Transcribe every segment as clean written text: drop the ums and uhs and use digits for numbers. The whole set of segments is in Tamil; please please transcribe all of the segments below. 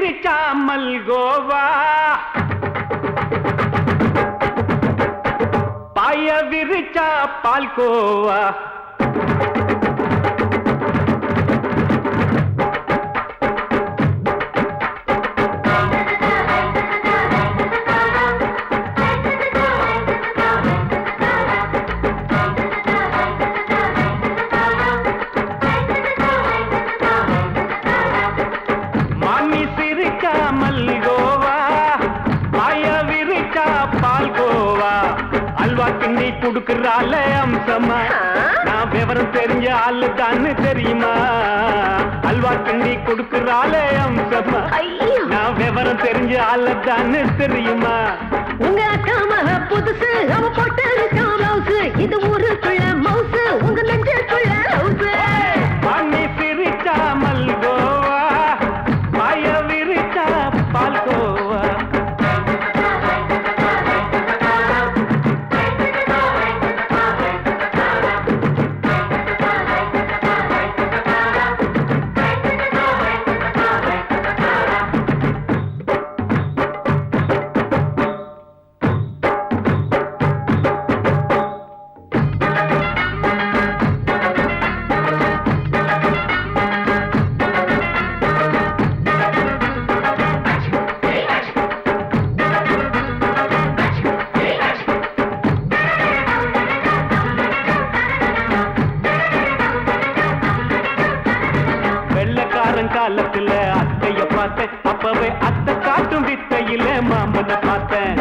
விரிச்சா மல்கோவா பாய விரிச்சா பால்கோவா கிண்டி குடுக்கறால அம்சமா நான் விவரம் தெரிஞ்ச ஆளு தான்னு தெரியுமா அல்வா கிண்டி குடுக்கறால அம்சமா நான் விவரம் தெரிஞ்ச ஆளு தான்னு தெரியுமா உங்க அக்கா மக புதுசு அவ போட்டு ப்ளவுஸ் இது ஊருக்குள்ள மவுசு உங்க நெஞ்சுக்குள்ள ஹவுஸ் பண்ணி சிரிச்சா மல்கோவா பாய விரிச்சா பால்கோவா காலத்துல அத்தைய பார்த்தேன் அப்பவே அத்தை காட்டும் வித்தையில மாமனை பார்த்தேன்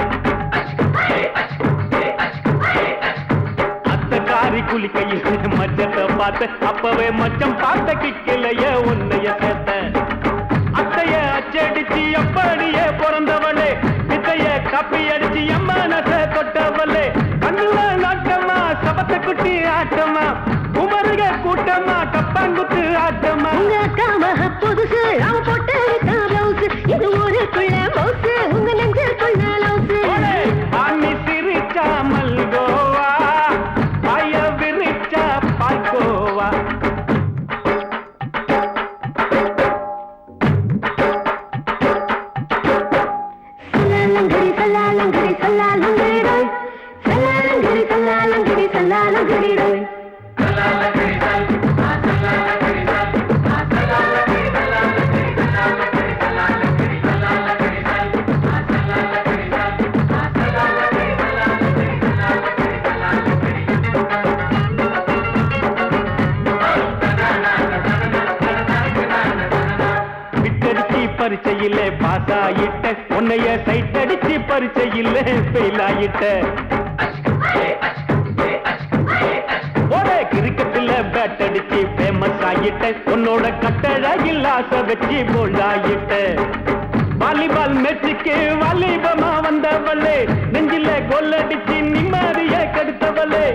அத்தை காரி குளிக்கையில் மச்சத்தை பார்த்தேன் அப்பவே மச்சம் பார்த்த கிக்கலைய உன்னைய சேர்த்த அத்தைய அச்சடிச்சு அப்படியே பிறந்தவளே வித்தைய காப்பி அடிச்சு எம்மனச தொட்டவளே கண்ணுல நாட்டமா சபத்தை குட்டி ஆட்டமா உமருக கூட்டமா கப்பாங்குத்து ஆட்டமா உங்க அக்கா மக புதுசு அவ போட்டு ப்ளவுஸ் இது ஊருக்குள்ள மவுசு உங்க நெஞ்சுக்குள்ள லவுஸ் ஆமி சிரிச்சா மல்கோவா பாய விரிச்சா பால்கோவா சல்லாலங்கடி சல்லாலங்கடி சல்லாலங்கடி சல்லாலங்கடி சல்லாலங்கடி பரிச்சையில பாஸ் ஆயிட்ட உன்னைய சைட் அடிச்சு பரிச்சையில ஃபெயில் ஆயிட்ட ஒரே கிரிக்கெட்ல பேட் அடிச்சு ஃபேமஸ் ஆயிட்ட உன்னோட கட்டழகில் ஆசை வச்சு போல்ட் ஆயிட்ட வாலிபால் மேட்சுக்கு வாலிபமா வந்தவளே நெஞ்சில கோல் அடிச்சு நிம்மதிய கெடுத்தவளே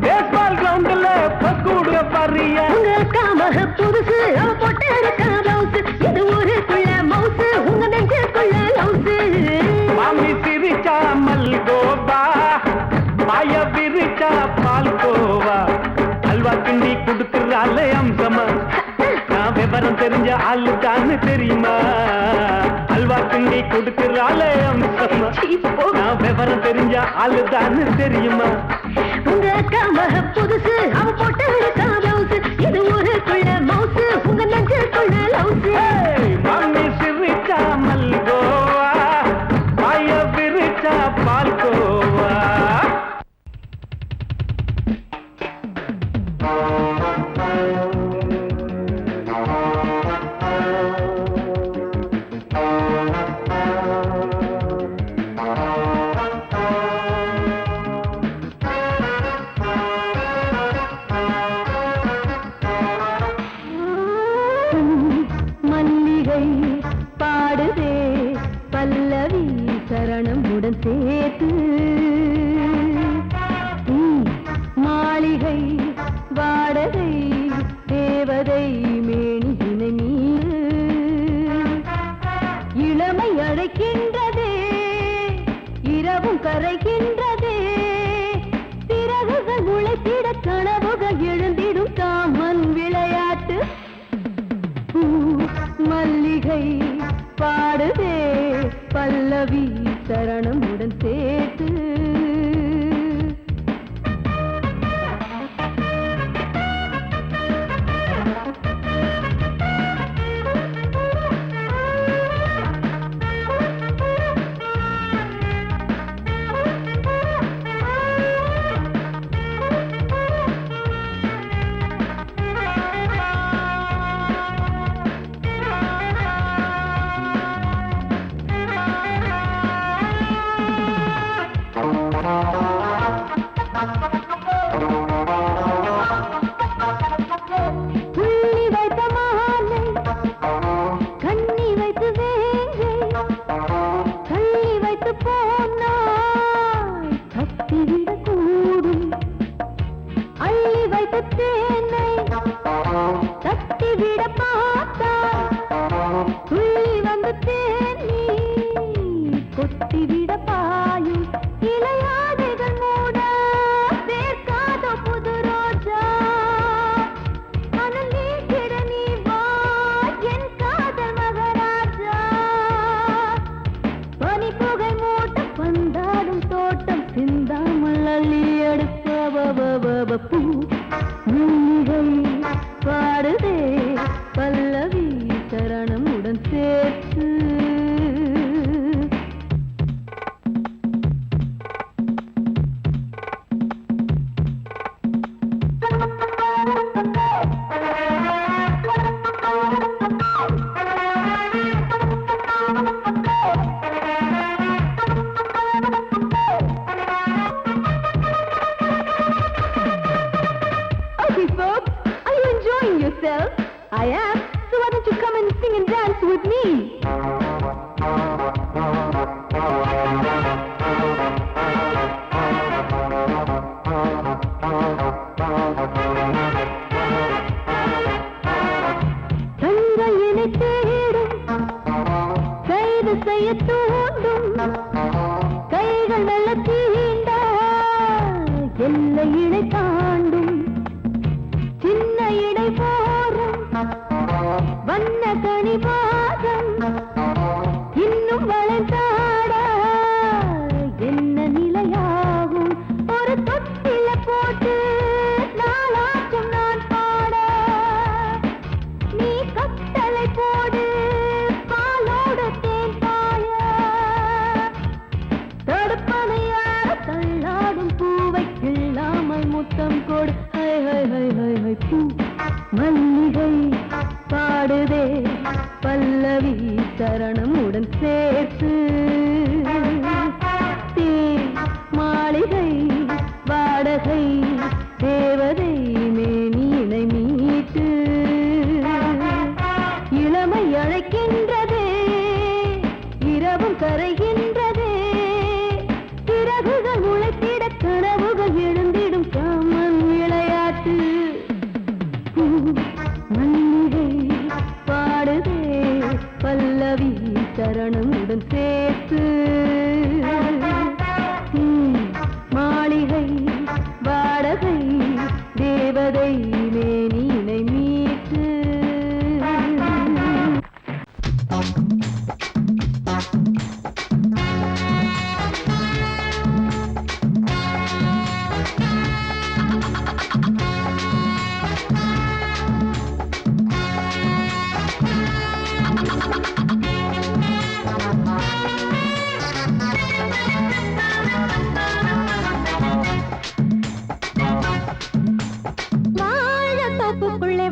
பேஸ்பால் கிரவுண்ட்ல பக்கூடுக பாரியா உங்க அக்கா மக புதுசு அவ போட்டு ப்ளவுஸ் இது ஊருக்குள்ள மவுசு உங்க நெஞ்சுக்குள்ள லவுஸ் மாமி சிரிச்சா மல்கோவா பாய விரிச்சா பால்கோவா அல்வா கிண்டி குடுக்கறால அம்சமா நான் விவரம் தெரிஞ்ச ஆளு தான்னு தெரியுமா அல்வா கிண்டி குடுக்கறால அம்சமா நான் விவரம் தெரிஞ்ச ஆளு தான்னு தெரியுமா உங்க அக்கா மக புதுசு அவ போட்டு ப்ளவுஸ் இது ஊருக்குள்ள மவுசு உங்க நெஞ்சுக்குள்ள லவுஸ் மாமி சிரிச்சா மல்கோவா பாய விரிச்சா பால்கோவா பாடுதே பல்லவி சரணமுடன் சேர்த்து மாளிகை வாடகை தேவதை மேனியினை மீது இளமை அழைக்கின்றதே இரவும் கரைகின்றதே சிறகுகள் முளைத்திட கனவுகள் எழுந்திடும் காமன் விளையாட்டு பல்லவி சரணமுடன் சேர்த்து பாடுதே பல்லவி சரணமுடன் சேர்த்து I am, so why don't you come and sing and dance with me? தங்கையினை தேடும் கைது செய்ய தூண்டும் கைகள் நல்ல தீண்ட எல்லை இணை தாண்டும் சின்ன இடை போரும் வண்ண கணிவாதம் இன்னும் வளைந்தாட என்ன நிலையாகும் ஒரு தொட்டில போட்டு நாளாச்சும் நான் பாட நீ கட்டளை போடு பாலோடு தேன் பாய தடுப்பனையார தள்ளாடும் பூவை கிள்ளாமல் முத்தம் கொடு high high high high high பூ மல்லிகை பாடுதே பல்லவி சரணமுடன் சேர்த்து மாளிகை வாடகை தேவதை மேனியினை மீட்டு இளமை அழைக்கின்றதே இரவும் கரைகின்றதே சிறகுகள் முளைத்திட கனவுகள் எழுந்திடும் காமன் விளையாட்டு மல்லிகை பாடுதே பல்லவி சரணமுடன் சேர்த்து மாளிகை வாடகை தேவதை மேனியினை மீட்டு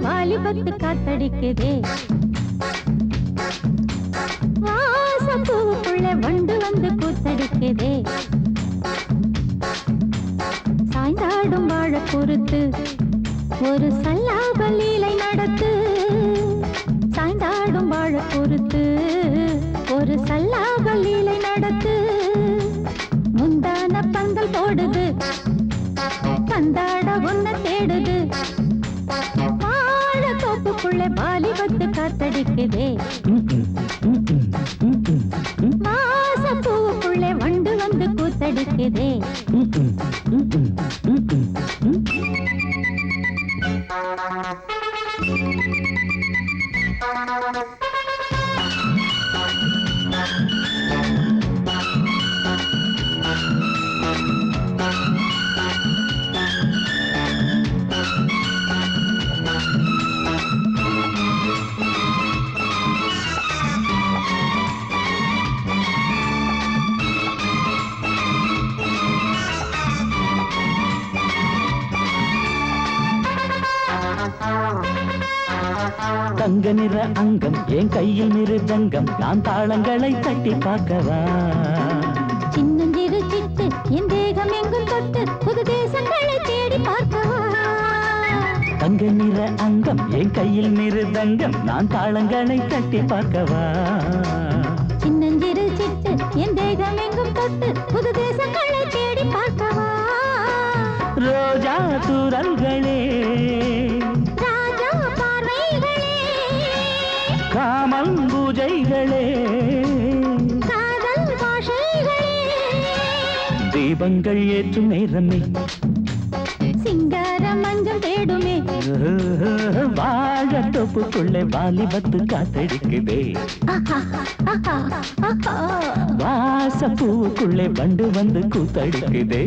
வாலிபத்து காத்தடிக்குதே வாசப்பூவுக்குள்ள வண்டு வந்து கூத்தடிக்குதே சாய்ந்தாடும் வாழ பொறுத்து ஒரு சல்லாப லீலை நடத்து சாய்ந்தாடும் வாழ பொறுத்து ஒரு சல்லாப லீலை நடத்து முந்தான பந்தல் போடுது பந்தாட ஒன்ன தேடுது தோப்புக்குள்ள வாலிபத்து காத்தடிக்குதே மாசப்பூவுக்குள்ள வண்டு வந்து கூத்தடிக்குதே தங்க நிற அங்கம் என் கையில் மிருதங்கம் நான் தாளங்களை தட்டி பார்க்கவா சின்னஞ்சிறு சிட்டு என் தேகம் எங்கும் தொட்டு புது தேசங்களை தேடி பார்க்கவா தங்க நிற அங்கம் என் கையில் மிருதங்கம் நான் தாளங்களை தட்டி பார்க்கவா சின்னஞ்சிறு சிட்டு என் தேகம் எங்கும் தொட்டு புது தேசங்களை தேடி பார்க்கவா ரோஜா தூரல்களே ராஜா பார்வைகளே காமன் பூஜைகளே காதல் பாஷைகளே தீபங்கள் ஏற்றும் நேரமே சிங்கார மஞ்சள் தேடுமே வாழ தொப்புக்குள்ளே வாலிபத்து காத்தடிக்குதே வாச பூவுக்குள்ளே வண்டு வந்து கூத்தடிக்குதே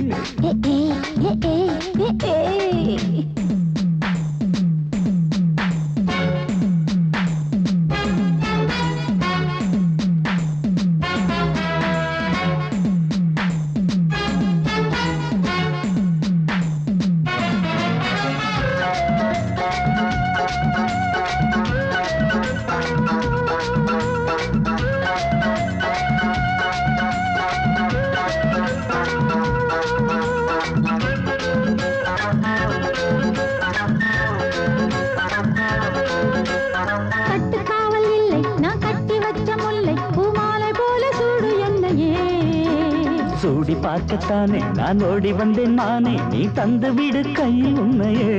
சூடி பார்க்கத்தானே நான் ஓடி வந்தேன் மானே நீ தந்து விடு கையில் உன்னையே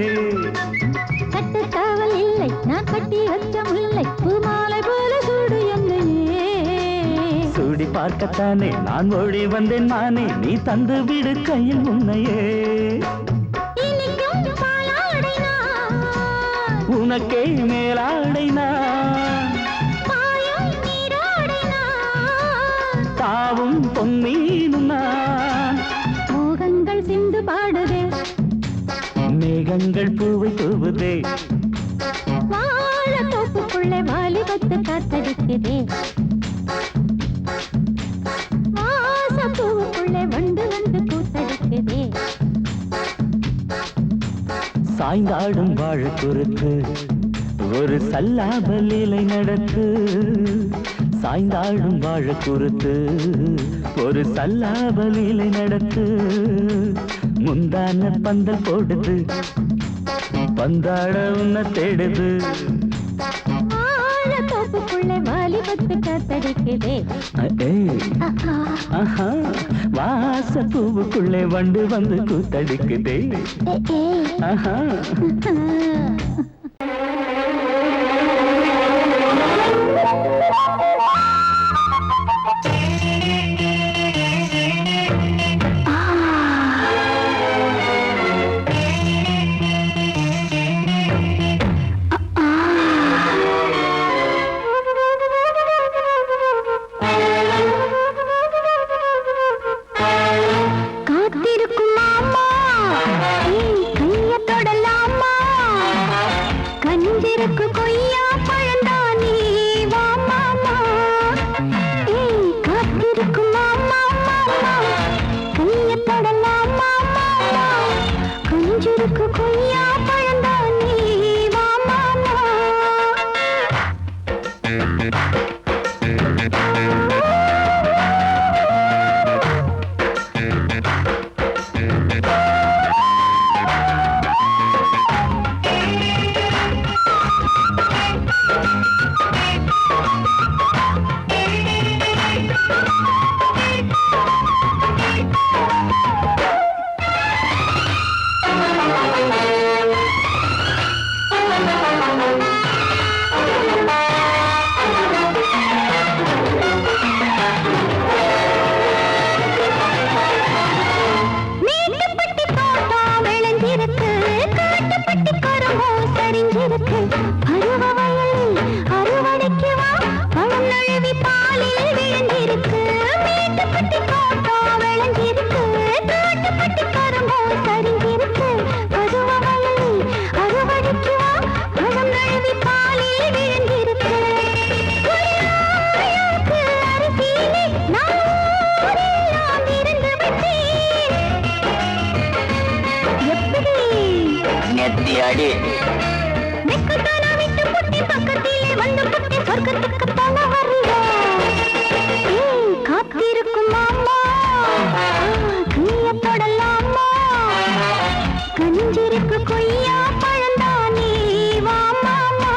கட்டுக்காவல் இல்லை நான் கட்டி வச்ச முல்லை பூமாலை போல சூடு என்னையே சூடி பார்க்கத்தானே நான் ஓடி வந்தேன் மானே நீ தந்து விடு கையில் உன்னையே உனக்கே மேலாடைனா தாவும் பொன்னீனும் மோகங்கள் சிந்து பாடுதே மேகங்கள் பூவை தூவுதே வாழ தோப்புக்குள்ளே வாலிபத்து காத்தடிக்குதே வாச பூவுக்குள்ளே வண்டு வந்து கூத்தடிக்குதே சாய்ந்தாடும் வாழ குறுக்கு ஒரு சல்லாப லீலை நடத்து சாய்ந்தாடும் வாழ குறுத்து ஒரு சல்லாப லீலை நடத்து முந்தான பந்தல் போடுது பந்தாட உன்னை தேடுது வாழ தோப்புக்குள்ளே வாலிபத்து காத்தடிக்குதே வாச பூவுக்குள்ளே வண்டு வந்து கூத்தடிக்குதே ஆஹா நெத்தியாடி விட்டு பக்கத்தில் காட்டுக்கு தன வரல காத்திருக்கும் மாமா கைய தொடலாமா கஞ்சிருக்கு கொய்யா பழந்தானே வா மாமா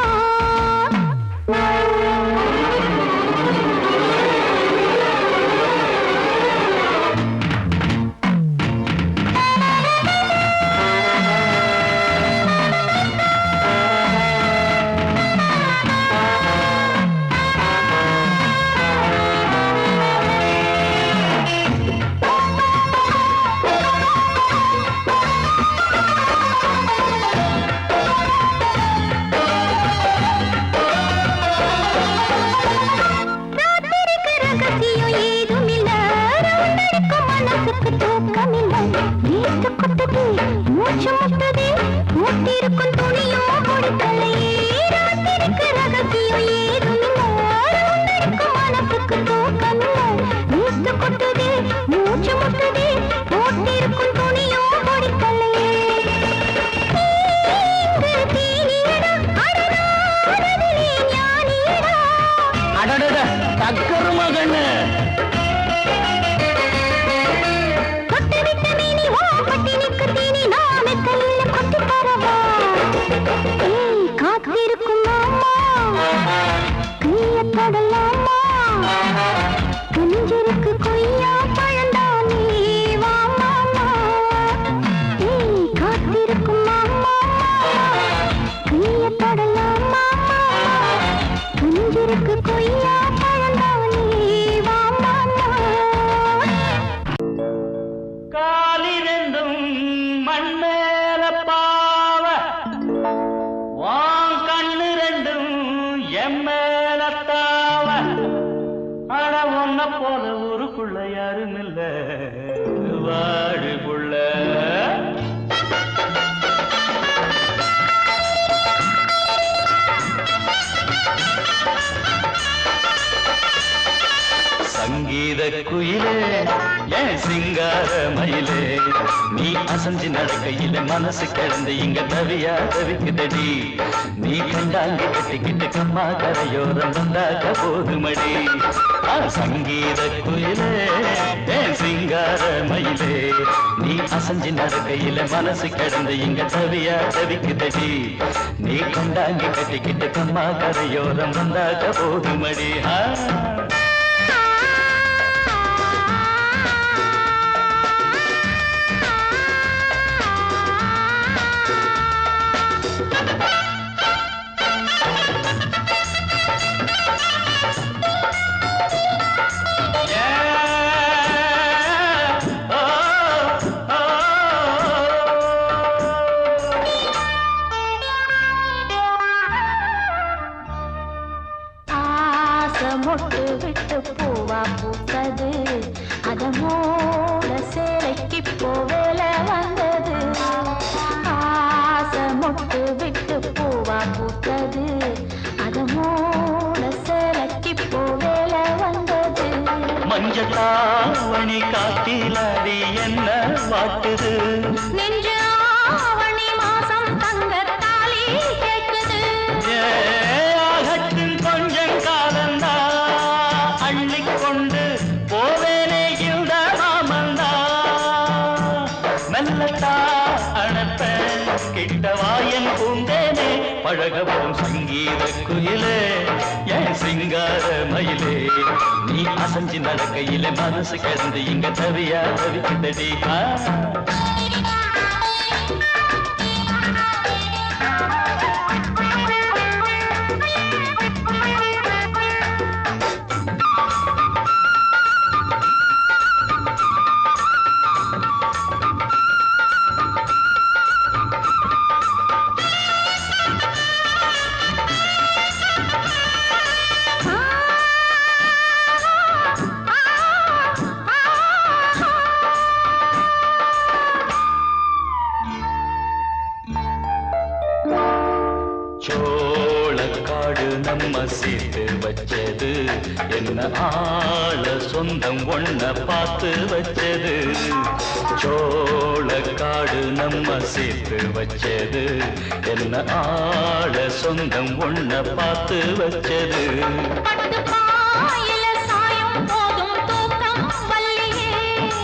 மூட்டிருக்கும் துணியோ கொடுக்கலையே ராத்திரிக்கு ரகசியம் ஏதுமில்லை மனசுக்கு தூக்கமில்லை நீத்து கொட்டுதே மூச்சு முட்டுதே மூட்டிருக்கும் துணியோ கொடுக்கலையே தக்கரு மகன்னு காத்திருக்கும் மாமா கைய தொடலாமா கஞ்சிருக்கு கொய்யா பழந்தானே வா மாமா காத்திருக்கும் மாமா கைய தொடலாமா கஞ்சிருக்கு கொய்யா பழந்தானே வா மாமா காலிரண்டும் மண்மேல பாவ வான் கண்ணு ரெண்டும் எம்மேலத்தாவ ஆனா ஒன்ன போல ஊருக்குள்ள யாரும் இல்ல வாழுக்குள்ள சங்கீத குயிலே ஏன் சிங்கார மயிலே நீ அசஞ்சு நடக்கையில மனசு கிடந்து இங்க தவியா தவிக்குதடி நீ கண்டாங்கி கட்டிக்கிட்டு கம்மா கரையோரம் வந்தாக்க போதுமடி சங்கீத குயிலே ஏன் சிங்கார மயிலே நீ அசஞ்சு நடக்கையில மனசு கிடந்து இங்க தவியா தவிக்குதடி நீ கண்டாங்கி கட்டிக்கிட்டு கம்மா கரையோரம் வந்தாக்க போதுமடி மொட்டு விட்டு பூவா பூத்தது அதமோட சேலைக்கு போவேல வந்தது ஆசை மொட்டு விட்டு பூவா பூத்தது அதமோட சேலைக்கு போவேல வந்தது மஞ்சளாவணி காட்டிலாடி என்ன வாட்டுது நெஞ்சு ஆவணி மாசம் தங்க தாலி கேட்குது கொஞ்சம் காலந்தா அள்ளிக்கொண்டு போவேனே இந்த மாமந்தா மெல்லத்தா அணப்ப கிட்டவாயன் பூந்தேனே பழகவும் சங்கீத குயிலே ஏன் சிங்கார மயிலே நீ அசஞ்சு நடக்கையில மனசு கிடந்து இங்க தவியா தவிக்குதடி என்ன ஆள சொந்தம் ஒன்ன பார்த்து வச்சது சோழ காடு நம்ம சேர்த்து வச்சது என்ன ஆள சொந்தம் ஒன்ன பார்த்து வச்சது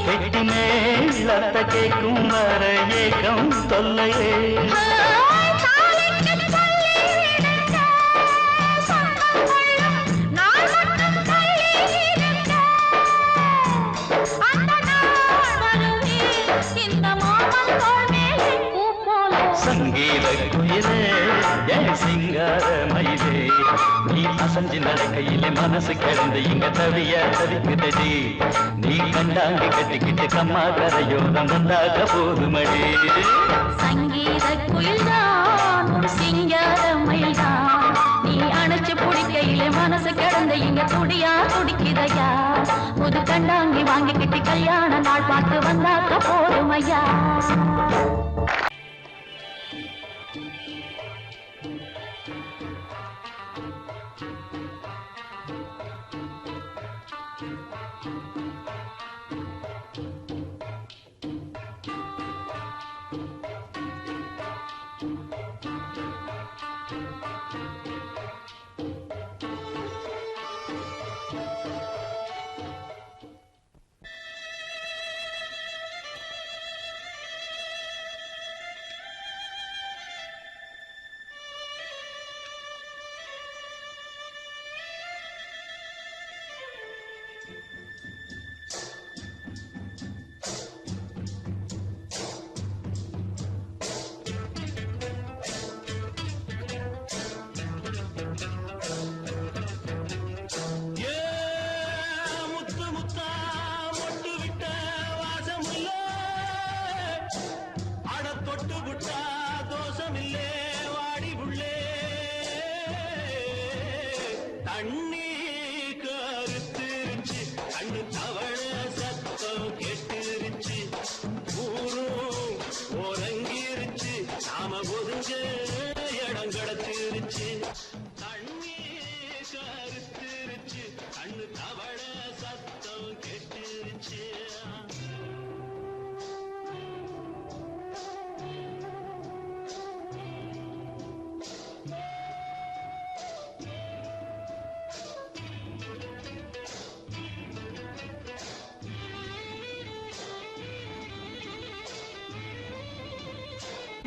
கெட்டி மேலத்த கேட்கும் வர ஏக்கம் தொல்லையே சங்கீத குயிலே என் சிங்கார மயிலே நீ அசஞ்சு நடக்கையிலே மனசு கிடந்து இங்க தவிய தவிக்குதடி நீ கண்டாங்கி கட்டிக்கிட்டு கம்மா கரையோரம் வந்தாக போதுமடி சங்கீத குயில்தான் சிங்கார மயில்தான் நீ அணைச்சு பிடிக்கையிலே மனசு கிடந்த இங்க துடியா துடிக்குதையா புது கண்டாங்கி வாங்கிக்கிட்டு கல்யாண நாள் பார்த்து வந்தாக்க போதுமையா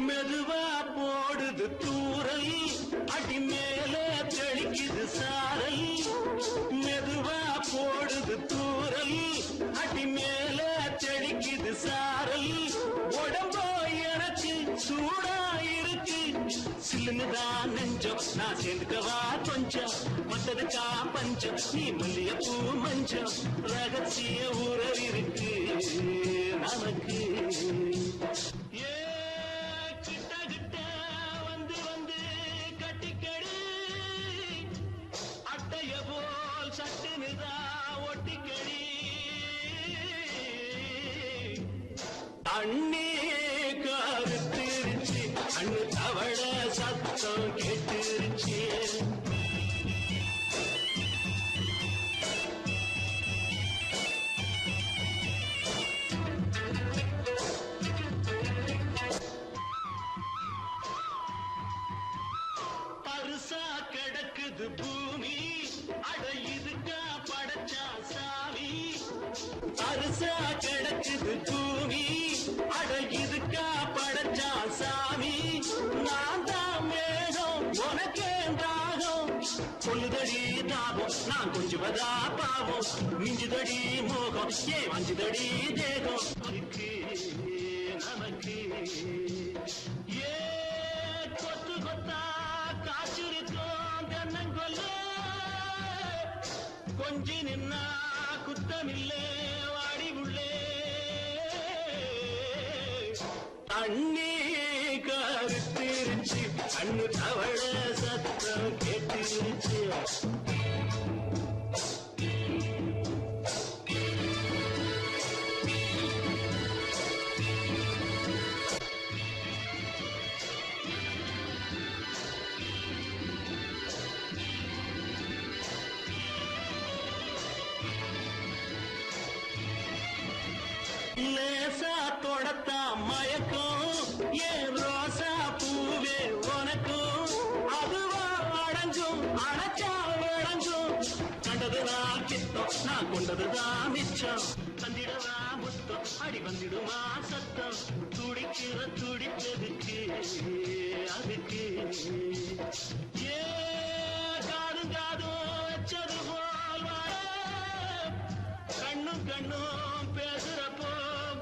மெதுவா போடுது தூரல் அடி மேலே தெளிக்குது சாரல் மெதுவா போடுது தூரல் அடி மேலே தெளிக்குது சாரல் உடம்போ எனக்கு சூடா இருக்கு சில்லுன்னுதான் நெஞ்சம் நான் சேர்ந்துக்கவா கொஞ்சம் மத்ததுக்கா பஞ்சம் நீ மல்லிய பூ மஞ்சம் ரகசிய உறவிருக்கு நமக்கு அண்ணே கருத்திருச்சு அண்ணு தவள சத்தம் கேட்டுருச்சு பருசா கிடக்குது பூமி அட இதுக்கா படைச்சா சாமி பருசா கிடக்குது பூமி அட இதுக்கா படைச்சா சாமி நான் தான் மேகம் உனக்கே தாகம் சொல்லுதடி தாபம் நான் கொஞ்சுவதா பாவம் மிஞ்சுதடி மோகம் ஏ வஞ்சுதடி தேகம் நமக்கு ஏ கொத்து கொத்தா காய்ச்சிருக்கோம் தென்னங்கொல்ல கொஞ்சி நின்னா குத்தமில்லே வாடி உள்ளே அண்ணே கருத்திருச்சு அண்ணு தவள சத்தம் கேட்டுருச்சு தான் மயக்கும் ஏன் ரோசா பூவே உனக்கும் அதுவா அடங்கும் அடைச்சா விளங்கும் கண்டதுதான் கித்தம் நான் கொண்டதுதான் மிச்சம் தந்திடவா முத்தம் அடி வந்திடுமா சத்தம் துடிக்கிற துடிப்பதுக்கு அதுக்கு ஏ காதும் காதும் வச்சது போல் வாழ கண்ணும் கண்ணும் பேசுறப்போ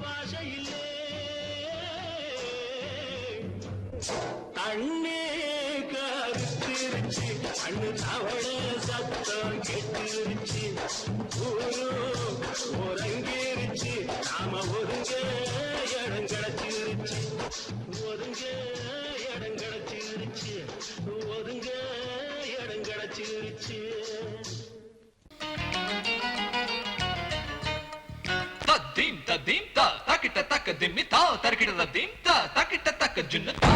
பாஷை இல்லே தண்ணே கருத்திருச்சு கண்ணு தவள சத்தம் கெட்டிருச்சு ஊரும் உறங்கிருச்சு நாம ஒருங்க இடம் கிடைச்சிருச்சு ஒருங்க இடம் கிடைச்சிருச்சு ஒருங்க இடம் கிடைச்சிருச்சு Tadim tadim ta takita takadimi ta tarkita tadim ta takita takajunna ta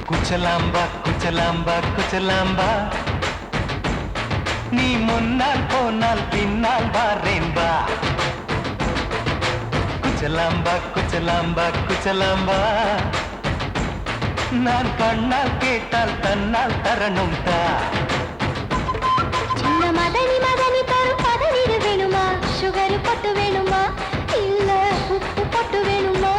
குச்சலாம்பா குச்சலாம்பா குச்சலாம்பா நீ முன்னால் போனால் பின்னால் வாரேன்பா குச்சலாம்பா குச்சலாம்பா குச்சலாம்பா நான் கண்ணால் கேட்டால் தன்னால் தரணும் தா சின்ன மதனி மதனி தரும் பதனீடு வேணுமா சுகர் பொட்டு வேணுமா இல்ல உப்பு பொட்டு வேணுமா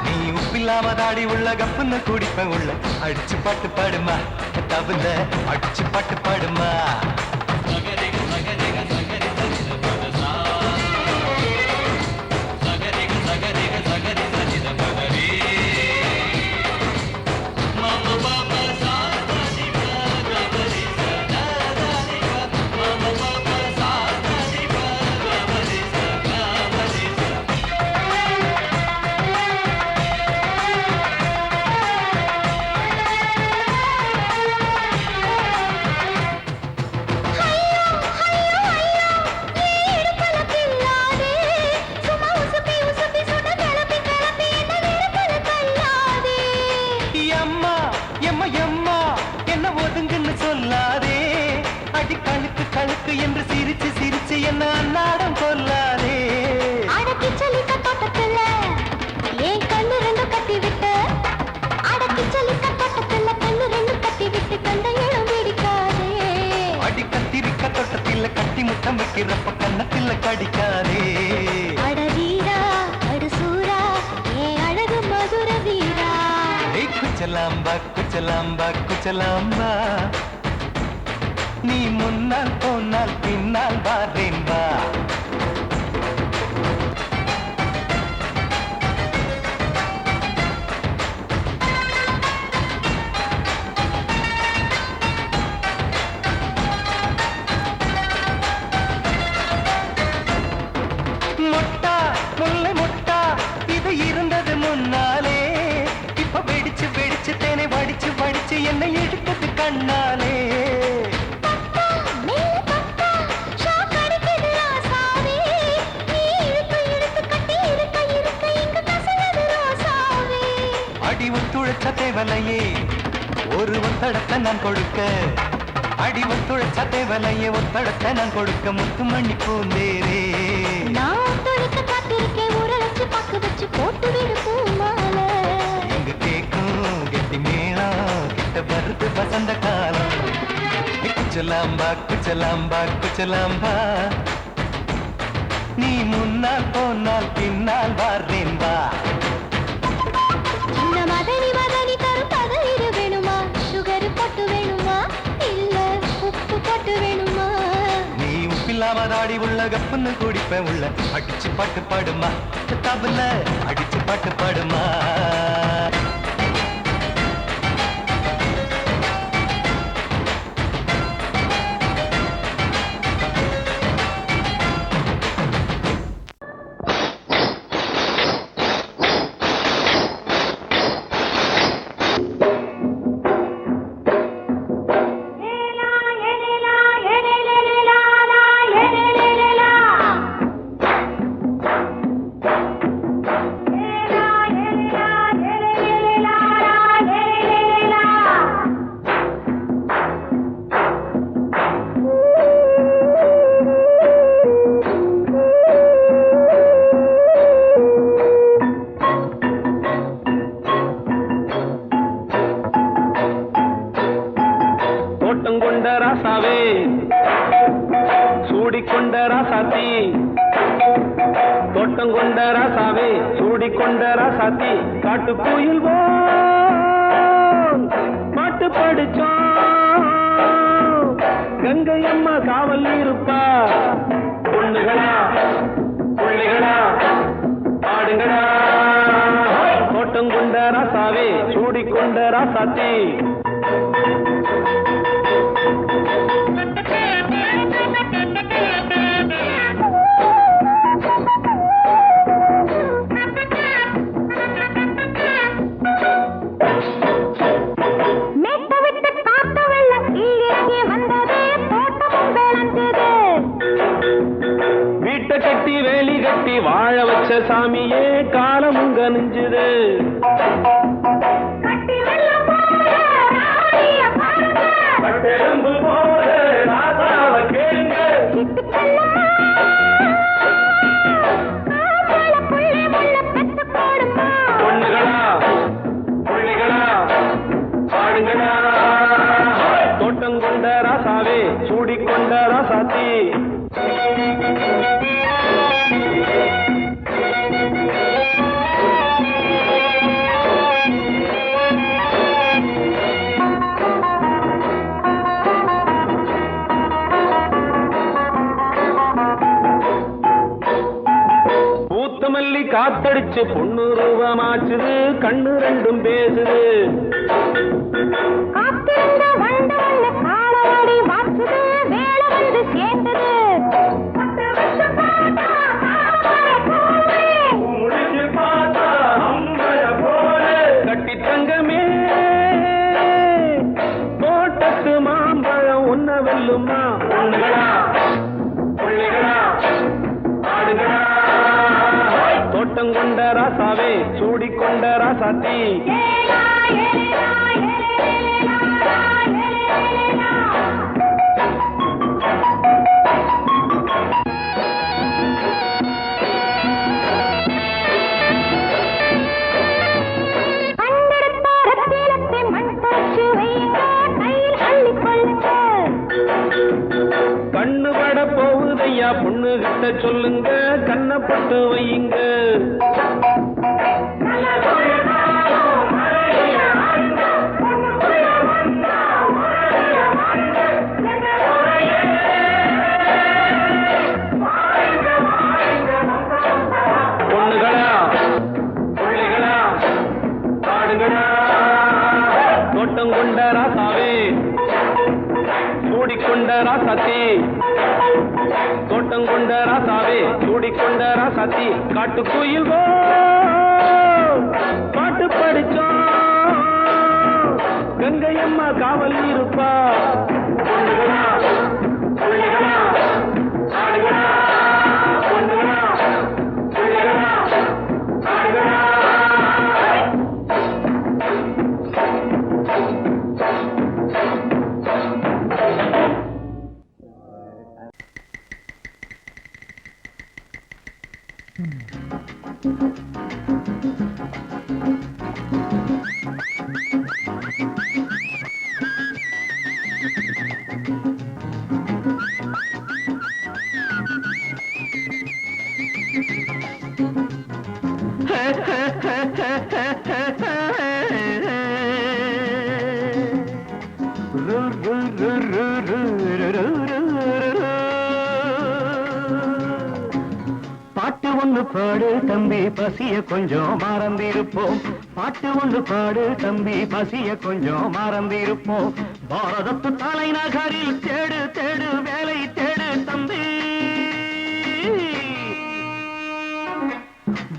நீ உப்பில்லாம தாடி உள்ள கப்புன்னு குடிப்ப உள்ள அடிச்சு பாட்டு பாடுமா தவிர அடிச்சு பாட்டு பாடுமா எம்மா எம்மா எம்மா என்ன ஒதுங்குன்னு சொல்லாதே அடி கழுக்கு கழுக்கு என்று சிரிச்சு சிரிச்சு என்ன அன்னாடம் கொல்லாதே அடக்கி சொல்லிட்ட தோட்டத்துல ஏன் கண்ணு ரெண்டு கட்டி விட்டு அடக்கி சொல்லிட்ட தோட்டத்துல கண்ணு ரெண்டு கட்டி விட்டு கண்ட இடம் பிடிக்காதே அடி கத்திரிக்க தோட்டத்தில் கட்டி முத்தம் வைக்கிறப்ப கண்ணத்தில் கடிக்காதே அட வீரா அடு சூரா ஏன் அழகு மதுர வீரா ஏய் குச்சலாம்பா குச்சலாம்பா குச்சலாம்பா நீ முன்னால் போனால் பின்னால் வாரேன்பா முட்டா முல்லை முட்டா இது இருந்தது முன்னாலே இப்ப வெடிச்சு வெடிச்சு தேனை வடிச்சு வடிச்சு என்னை எடுத்தது கண்ணாலே பப்பா மேல பப்பா ஷாக் அடிக்குது ராசாவே நீ இழுத்து இழுத்து கட்டி இருக்க இருக்க இங்க கசங்குது ரோசாவே அடி ஒத்துழைச்ச தேவலையே ஒரு ஒத்தடத்தை நான் கொடுக்க அடி ஒத்துழைச்ச தேவலையே ஒத்தடத்தை நான் கொடுக்க முத்துமணி பூந்தேரே நான் தொழிக்க காத்திருக்கேன் உரளைச்சு பக்கு வச்சு போட்டு விடு பூமாலை எங்க கேக்கும் கெட்டி மேளம் கிட்ட வருது வசந்த காலம் குச்சலாம்பா குச்சலாம்பா குச்சலாம்பா நீ முன்னால் போனால் பின்னால் வாரேன்பா சின்ன மதனி மதனி தரும் பதனீடு வேணுமா சுகர் பொட்டு வேணுமா இல்ல உப்பு பொட்டு வேணுமா நீ உப்பில்லாம தாடி உள்ள கப்புன்னு குடிப்ப உள்ள அடிச்சு பாட்டு பாடுமா தபல அடிச்சு பாட்டு பாடுமா ஏலா கொண்ட ராசாவே சூடிக்கொண்ட ராசாத்தி தோட்டம் கொண்ட ராசாவே சூடிக்கொண்ட ராசாத்தி காட்டு கோயில் பாட்டு படிச்சோம் கங்கை அம்மா காவல் இருப்பா பொண்ணுகளா புள்ளிகளா ஆடுங்களா தோட்டம் கொண்ட ராசாவே சூடிக்கொண்ட ராசாத்தி கட்டி வேலி கட்டி வாழ வச்ச சாமியே காலமுங்க நெஞ்சுது பொண்ணுகளா புள்ளிகளா பாடுங்களா தோட்டம் கொண்ட ராசாவே சூடிக்கொண்ட ராசாத்தி காத்தடிச்சு பொண்ணு ரூபமாச்சுது கண்ணு ரெண்டும் பேசுது கட்டி தங்கமே தோட்டத்து மாம்பழம் உன்ன வெல்லுமா பொண்ணுகளா புள்ளிகளா ஆடுகளா தோட்டம் கொண்ட ராசாவே சூடிக்கொண்ட ராசாத்தி கண்ணு பட போகுதையா பொண்ணு கிட்ட சொல்லுங்க கண்ணப்பட்டு வையுங்க பொண்ணுகளா புள்ளிகளா பாடுங்களா தோட்டம் கொண்ட ராசாவே சூடிக்கொண்ட ராசாத்தி தோட்டம் கொண்ட ராசாவே சூடிக்கொண்ட ராசாத்தி காட்டு கோயில் பாட்டு படிச்சோம் கங்கை அம்மா காவல் இருப்பா பொண்ணுகளா புள்ளிகளா ஆடுகளா பொண்ணுகளா புள்ளிகளா ஆடுகளா பாட்டு ஒண்ணு பாடு தம்பி பசிய கொஞ்சம் மறந்திருப்போம் பாட்டு ஒண்ணு பாடு தம்பி பசிய கொஞ்சம் மறந்திருப்போம் பாரதத்து தலைநகரில் தேடு தேடு வேலை தேடு தம்பி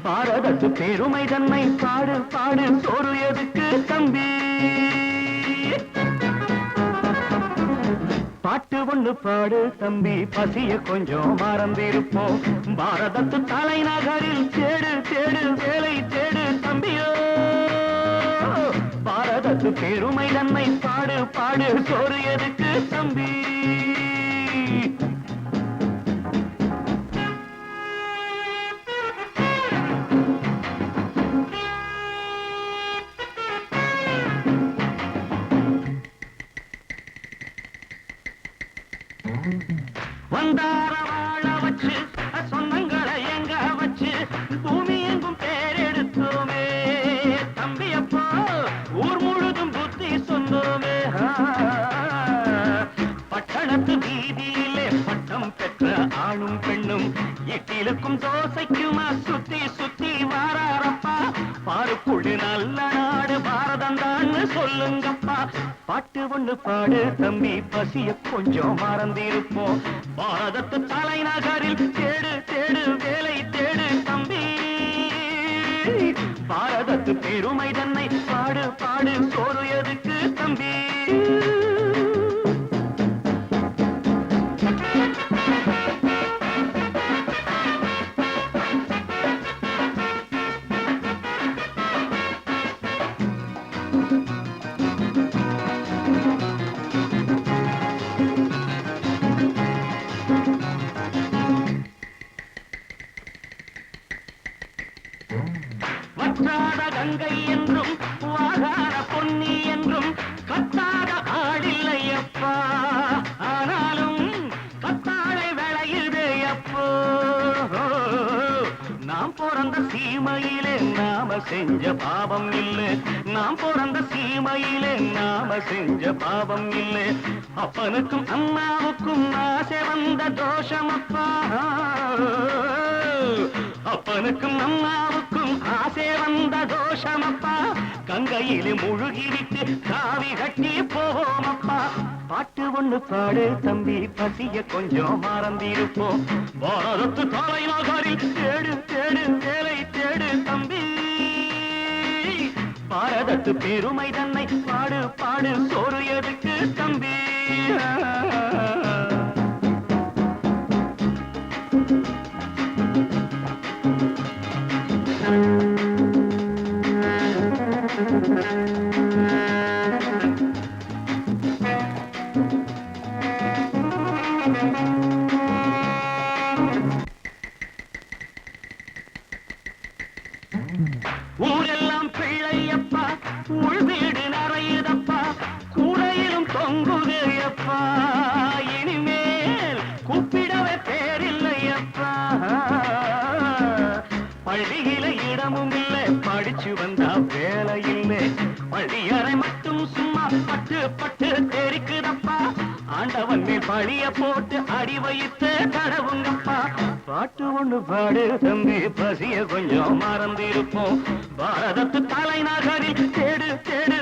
பாரதத்து பெருமை தன்னை பாடு பாடு சோறு எதுக்கு தம்பி பாட்டு ஒண்ணு பாடு தம்பி பசிய கொஞ்சம் மறந்திருப்போம் பாரதத்து தலைநகரில் தேடு தேடு வேலை தேடு தம்பியோ பாரதத்து பெருமை தன்னை பாடு பாடு சோறு எதுக்கு தம்பி பெற்ற ஆணும் பெண்ணும் இட்டிலுக்கும் தோசைக்குமா சுத்தி சுத்தி வாராரப்பா பாருக்குள்ளு நல்ல நாடு பாரதம் தான் சொல்லுங்கப்பா பாட்டு ஒண்ணு பாடு தம்பி பசிய கொஞ்சம் மறந்திருப்போம் பாரதத்து தலைநகரில் தேடு தேடு வேலை தேடு தம்பி பாரதத்து பெருமை தன்னை பாடு பாடு சோறு எதுக்கு தம்பி வற்றாத கங்கை என்றும் வாகார பொன்னி என்றும் கத்தாத ஆடில்லையப்பா ஆனாலும் கத்தாழை விளையுதே அப்போ நாம் பிறந்த சீமையிலே நாம செஞ்ச பாவம் இல்லை நாம் பிறந்த சீமையிலே நாம செஞ்ச பாவம் இல்லை அப்பனுக்கும் அம்மாவுக்கும் ஆசை வந்த தோஷமப்பா அப்பனுக்கும் அம்மாவுக்கும் ஆசை வந்த தோஷமப்பா கங்கையிலே முழுகிவிட்டு காவி கட்டி போவோமப்பா பாட்டு ஒண்ணு பாடு தம்பி பசிய கொஞ்சம் மறந்திருப்போம் பாரதத்து தலைநகரில் தேடு தேடு வேலை தேடு தம்பி பாரதத்து பெருமை தன்னை பாடு பாடு சோறு எதுக்கு தம்பி ஊரெல்லாம் பிள்ளையப்பா உள் வீடு நிறையுதப்பா கூடையிலும் தொங்குகையப்பா இனிமேல் கூப்பிடவே பேரில்லையப்பா பள்ளியில இடமும் இல்லை படிச்சு வந்தா வேலை இல்லை பள்ளியறை மட்டும் சும்மா பட்டு பட்டு தெரிக்குதப்பா ஆண்டவன் மேல் பழிய போட்டு அடி வைத்து கடவுங்கப்பா பாட்டு ஒண்ணு பாடு தம்பி பசிய கொஞ்சம் மறந்திருப்போம் பாரதத்து தலைநகரில் தேடு தேடு